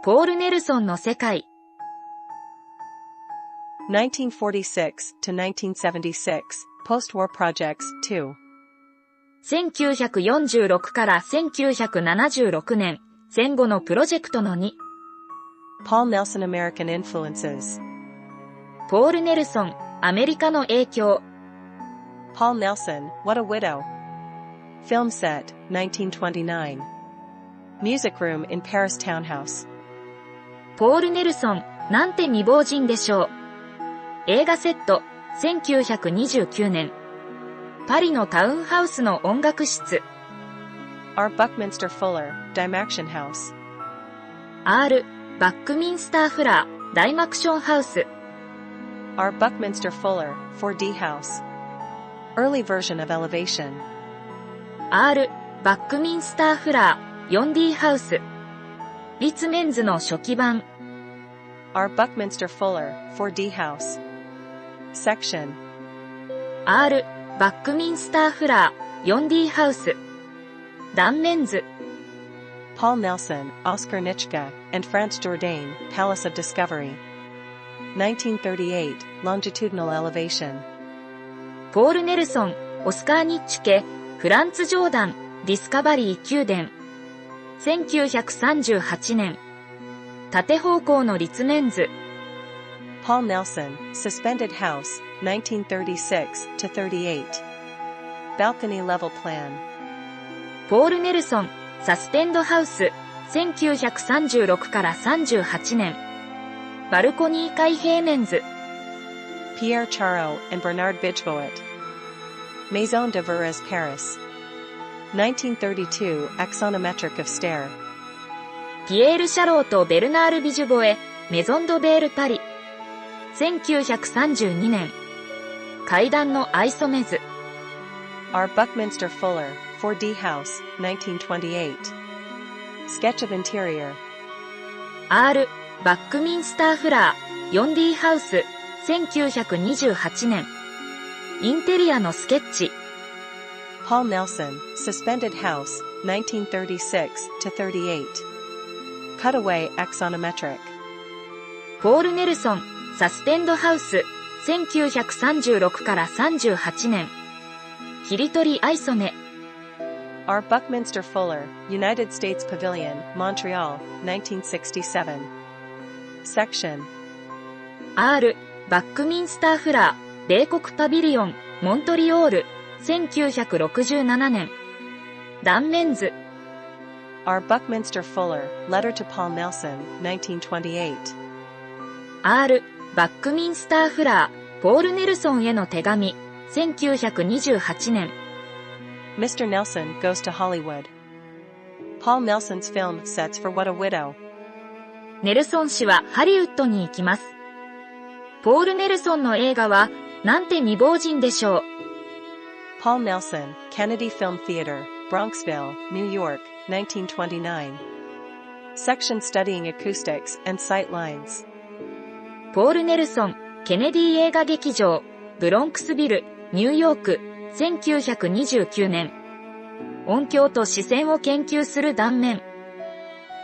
ポール・ネルソンの世界。1946 to 1976, Post-War Projects 2. 1946から1976年、戦後のプロジェクトの2。Paul Nelson American Influences. ポール・ネルソン、アメリカの影響。Paul Nelson, What a Widow. Film set, 1929. Music room in Paris townhouse. ポール・ネルソン、なんて未亡人でしょう。映画セット、1929年。パリのタウンハウスの音楽室。R. Buckminster Fuller, Dimaction House. R. バックミンスターフラー、ダイマクションハウス。R. Buckminster Fuller, 4D House. Early version of Elevation. R. バックミンスターフラー、4D ハウス。リツメンズの初期版。R. Buckminster Fuller, 4D House. Section. R. バックミンスターフラー、4D ハウス。断面図。Paul Nelson, Oscar Nitschke, and Franz Jourdain, Palace of Discovery. 1938, Longitudinal Elevation. ポール・ネルソン、オスカー・ニッチケ、フランツ・ジョーダン、ディスカバリー宮殿。1938年。縦方向の立面図。Paul Nelson, Suspended House, 1936 to 38. Balcony Level Plan. ポール・ネルソン、サステンドハウス、1936から38年。バルコニー開平面図。Pierre Charot and Bernard Bijboet. Maison de Verres Paris. 1932 Axonometric of Stair. ピエール・シャローとベルナール・ビジュボエ、メゾン・ド・ベール・パリ。1932年。階段のアイソメ図。R. Buckminster Fuller, 4D House, 1928. Sketch of Interior. R. バックミンスターフラー、4D ハウス、1928年。インテリアのスケッチ。Paul Nelson, Suspended House, 1936 to 38. Cutaway Axonometric. ポール・ネルソン、サステンドハウス、1936から38年。切り取りアイソメ。R. Buckminster Fuller, United States Pavilion, Montreal, 1967. Section. R. バックミンスターフラー、米国パビリオン、モントリオール、1967年。断面図。R. Buckminster Fuller, Letter to Paul Nelson, 1928. R. バックミンスターフラー、ポール・ネルソンへの手紙、1928年。Mr. Nelson Goes to Hollywood. Paul Nelson's film sets for What a Widow. ネルソン氏はハリウッドに行きます。ポール・ネルソンの映画は、なんて未亡人でしょう。Paul Nelson, Kennedy Film Theater, Bronxville, New York, 1929. Section Studying Acoustics and Sight Lines. ポール・ネルソン、ケネディ映画劇場、ブロンクスビル、ニューヨーク、1929年。音響と視線を研究する断面。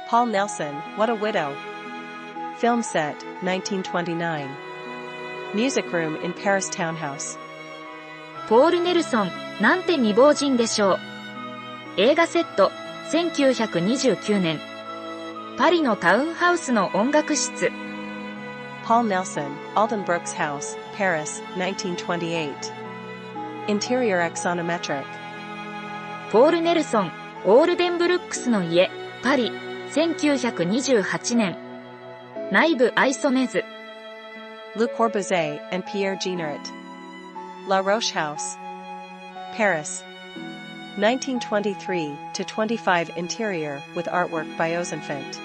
Paul Nelson, What a Widow. Film set, 1929. Music room in Paris townhouse. ポール・ネルソン、なんて未亡人でしょう。映画セット、1929年。パリのタウンハウスの音楽室。Paul Nelson, Alden Brooks House, Paris, 1928. Interior Axonometric. ポール・ネルソン、オールデンブルックスの家、パリ、1928年。内部アイソメ図。Le Corbusier and Pierre Jeanneret. La Roche House. Paris. 1923 to 25 interior with artwork by Ozenfant.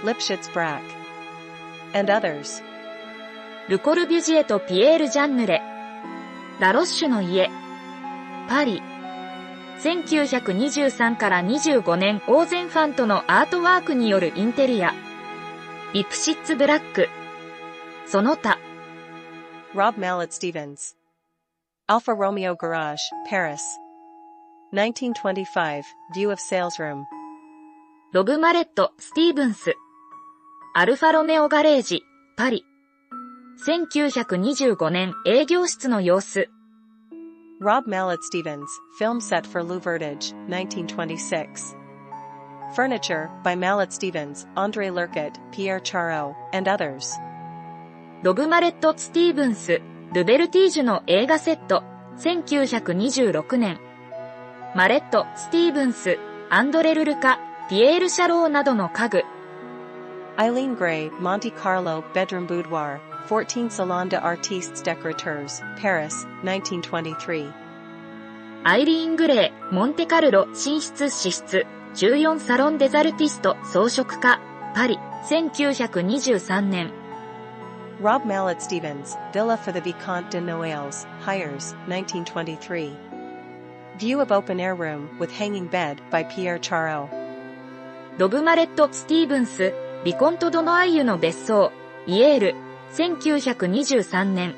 Lipschitz Brack. And others. ルコルビュジエとピエール・ジャンヌレ。ラロッシュの家。パリ。1923から25年オーゼンファントのアートワークによるインテリア。リプシッツ・ブラック。その他。Rob Mallet Stevens. Alfa Romeo Garage, Paris. 1925, View of Sales Room. ロブ・マレット・スティーブンス。アルファロメオガレージ、パリ。1925年営業室の様子。Rob Mallet Stevens, film set for Lou Vertage, 1926. Furniture, by Mallet Stevens, André Lurquet, Pierre Charot, and others. ロブ・マレット・スティーブンス、ルベルティージュの映画セット、1926年。マレット・スティーブンス、アンドレ・ルルカ、ピエール・シャローなどの家具。Eileen Gray, Monte Carlo, Bedroom Boudoir, 14 Salon d'Artistes Décorateurs, Paris, 1923. アイリーン・グレー、モンテカルロ、寝室私室、14サロン・デザルティスト、装飾家、パリ、1923年。Rob Mallet Stevens, Villa for the Vicomte de Noailles, Hyères, 1923. View of open air room with hanging bed by Pierre Charot. ロブ・マレット・スティーブンス、ビコント・ドノアイユの別荘、イエール、1923年。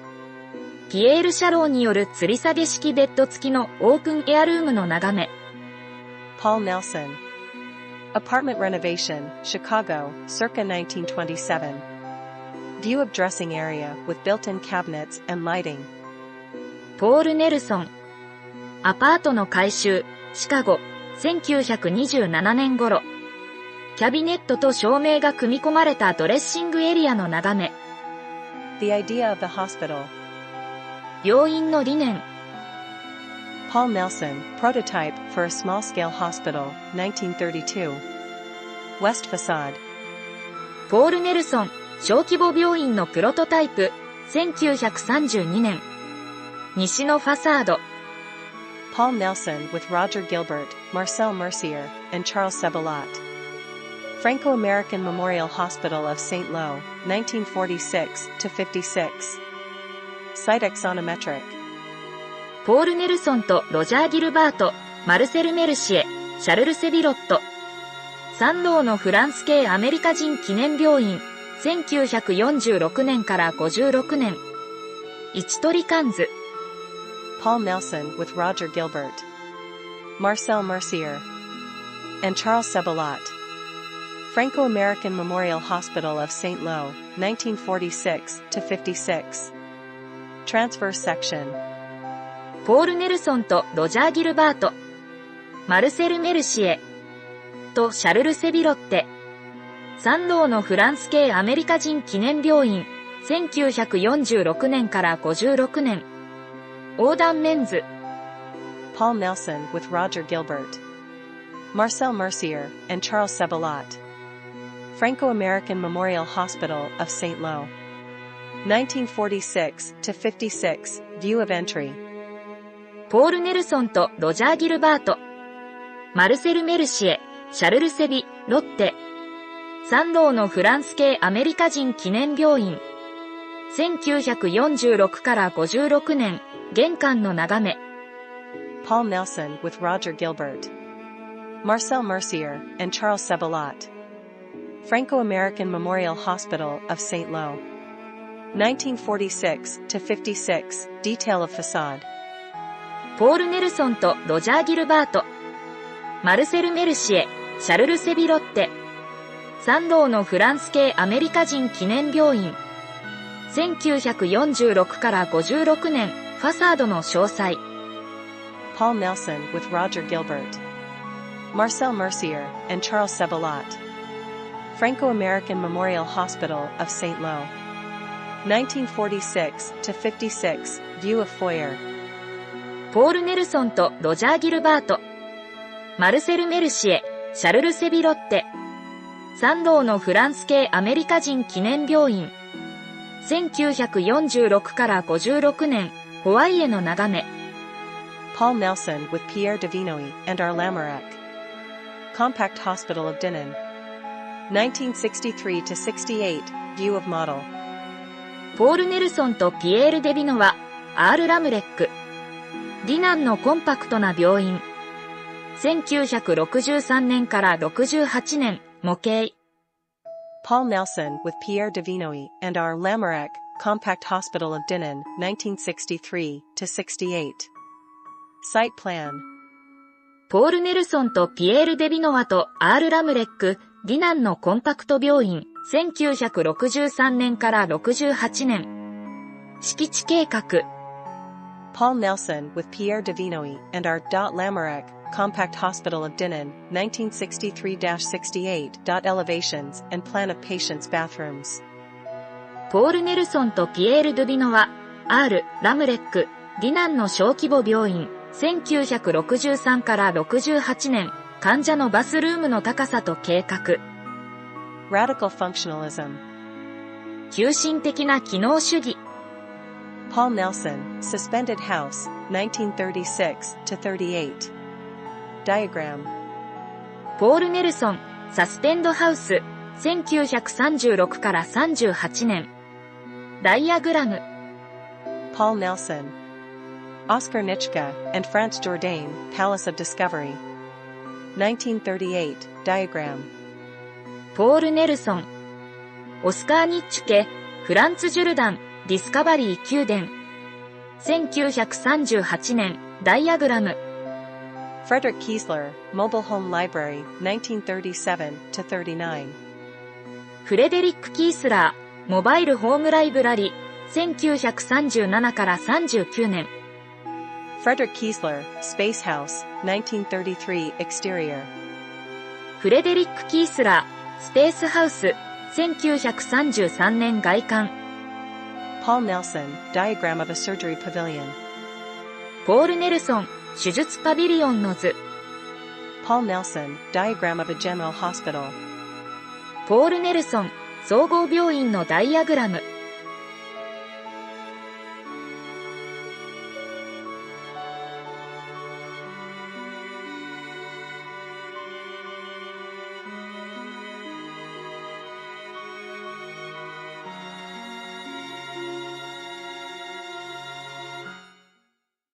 ピエール・シャローによる吊り下げ式ベッド付きのオープンエアルームの眺め。Paul Nelson. Apartment renovation, Chicago, circa 1927. View of dressing area with built-in cabinets and lighting. ポール・ネルソン。アパートの改修、シカゴ、1927年頃。キャビネットと照明が組み込まれたドレッシングエリアの眺め。The idea of the hospital. 病院の理念。Paul Nelson, prototype for a small-scale hospital, 1932. West facade. ポール・ネルソン、小規模病院のプロトタイプ、1932年。西のファサード。Paul Nelson with Roger Gilbert, Marcel Mercier, and Charles Sebelot. Franco-American Memorial Hospital of St. Lo, 1946-56. Site axonometric. ポール・ネルソンとロジャー・ギルバート、マルセル・メルシエ、シャルル・セビロット。参道のフランス系アメリカ人記念病院、1946年から56年。一鳥カンズ。Paul Nelson with Roger Gilbert, Marcel Mercier, and Charles Sebelot. Franco-American Memorial Hospital of St. Lo, 1946-56. Transverse section. ポール・ネルソンとロジャー・ギルバート、マルセル・メルシエとシャルル・セビロッテ。参道のフランス系アメリカ人記念病院、1946年から56年。横断メンズ。Paul Nelson with Roger Gilbert, Marcel Mercier, and Charles Sebelot. Franco-American Memorial Hospital of St. Lo. 1946-56, view of entry. ポール・ネルソンとロジャー・ギルバート。マルセル・メルシエ、シャルル・セビ、ロッテ。参道のフランス系アメリカ人記念病院。1946から56年、玄関の眺め。Paul Nelson with Roger Gilbert, Marcel Mercier, and Charles Sebelot. Franco-American Memorial Hospital of St. Lo. 1946-56, detail of facade. ポール・ネルソンとロジャー・ギルバート。マルセル・メルシエ、シャルル・セビロッテ。参道のフランス系アメリカ人記念病院。1946から56年、ファサードの詳細。Paul Nelson with Roger Gilbert, Marcel Mercier, and Charles Sebelot. Franco-American Memorial Hospital of St. Lo. 1946-56, view of foyer. ポール・ネルソンとロジャー・ギルバート。マルセル・メルシエ、シャルル・セビロッテ。参道のフランス系アメリカ人記念病院。1946から56年、ホワイエの眺め。Paul Nelson with Pierre de Vinoy and R. Lamoureux. Compact Hospital of Dinan. 1963-68, view of model. ポール・ネルソンとピエール・デビノワ、アール・ラムレック。ディナンのコンパクトな病院。1963年から68年、模型。Paul Nelson with Pierre de Vinoy and R. Lamoureux, Compact Hospital of Dinan, 1963-68. Site plan. ポール・ネルソンとピエール・デビノワとアール・ラムレック、ディナンのコンパクト病院。1963年から68年。敷地計画。Paul Nelson with Pierre Davinoy and R. Lamarck, Compact Hospital of Dinan, 1963-68. Elevations and plan of patients' bathrooms. ポール・ネルソンとピエール・ドゥビノワ、R. ラムレック、ディナンの小規模病院、1963から68年、患者のバスルームの高さと計画。Radical Functionalism. 急進的な機能主義。Paul Nelson, Suspended House, 1936-38. Diagram. ポール・ネルソン、サスペンドハウス、1936から38年。ダイアグラム。Paul Nelson. Oscar Nitschke and Franz Jourdain, Palace of Discovery. 1938. Diagram. ポール・ネルソン。オスカー・ニッチュケ、フランツ・ジュルダン、ディスカバリー宮殿。1938年。ダイアグラム。Frederick Kiesler, Mobile Home Library, 1937-39. フレデリック・キースラー、モバイルホームライブラリ、1937から39年。Frederick Kiesler, Space House, 1933 Exterior. フレデリック・キースラー、スペースハウス、1933年外観。Paul Nelson, Diagram of a Surgery Pavilion. ポール・ネルソン、手術パビリオンの図。Paul Nelson, Diagram of a General Hospital. ポール・ネルソン、総合病院のダイアグラム。